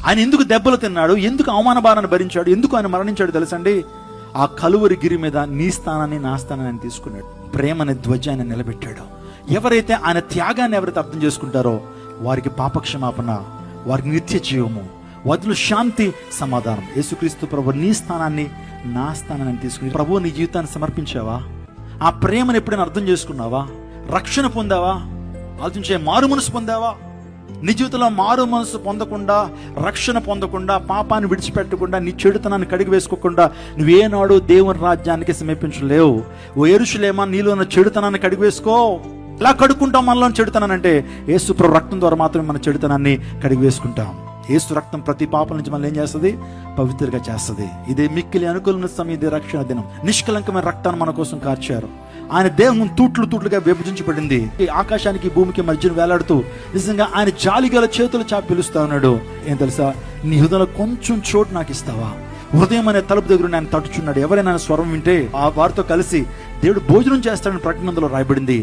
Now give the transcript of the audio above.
ఆయన ఎందుకు దెబ్బలు తిన్నాడు, ఎందుకు అవమాన భారాన్ని భరించాడు, ఎందుకు ఆయన మరణించాడు తెలుసండి? ఆ కలువరి గిరి మీద నీ స్థానాన్ని నా స్థానాన్ని ఆయన తీసుకున్నాడు. ప్రేమ అనే ధ్వజాన్ని నిలబెట్టాడు. ఎవరైతే ఆయన త్యాగాన్ని ఎవరైతే అర్థం చేసుకుంటారో వారికి పాపక్షమాపణ, వారికి నిత్య జీవము, వాటిలో శాంతి, సమాధానం. యేసుక్రీస్తు ప్రభు నీ స్థానాన్ని నా స్థానాన్ని తీసుకుని ప్రభు నీ జీవితాన్ని సమర్పించావా? ఆ ప్రేమను ఎప్పుడైనా అర్థం చేసుకున్నావా? రక్షణ పొందావా? ఆలోచించే మారు మనసు పొందావా? నీ జీవితంలో మారు మనసు పొందకుండా, రక్షణ పొందకుండా, పాపాన్ని విడిచిపెట్టకుండా, నీ చెడుతనాన్ని కడిగి వేసుకోకుండా నువ్వేనాడు దేవుని రాజ్యానికి సమీపించలేవు. ఓ యెరూషలేమా, నీలో ఉన్న చెడుతనాన్ని కడిగి వేసుకో. ఇలా కడుక్కుంటాం మనలో చెడుతనానంటే యేసు ప్రభు రక్తం ద్వారా మాత్రమే మన చెడుతనాన్ని కడిగి వేసుకుంటాం. యేసు రక్తం ప్రతి పాపం నుంచి మనల్ని ఏం చేస్తుంది? పవిత్రగా చేస్తుంది. ఇదే మిక్కిలి అనుకూలమైన సమయం, ఇదే రక్షణ దినం. నిష్కలంకమైన రక్తాన్ని మన కోసం కార్చారు. ఆయన దేహం తూట్లుగా విభజించబడింది. ఆకాశానికి భూమికి మధ్యన వేలాడుతూ నిజంగా ఆయన జాలిగల చేతులు చాపి పిలుస్తా ఉన్నాడు. ఏం తెలుసా? నీ హృదయంలో కొంచెం చోటు నాకు ఇస్తావా? హృదయం అనే తలుపు దగ్గర ఆయన తట్టుచున్నాడు. ఎవరైనా స్వరం వింటే ఆ వారితో కలిసి దేవుడు భోజనం చేస్తాడని ప్రకటనలో రాయబడింది.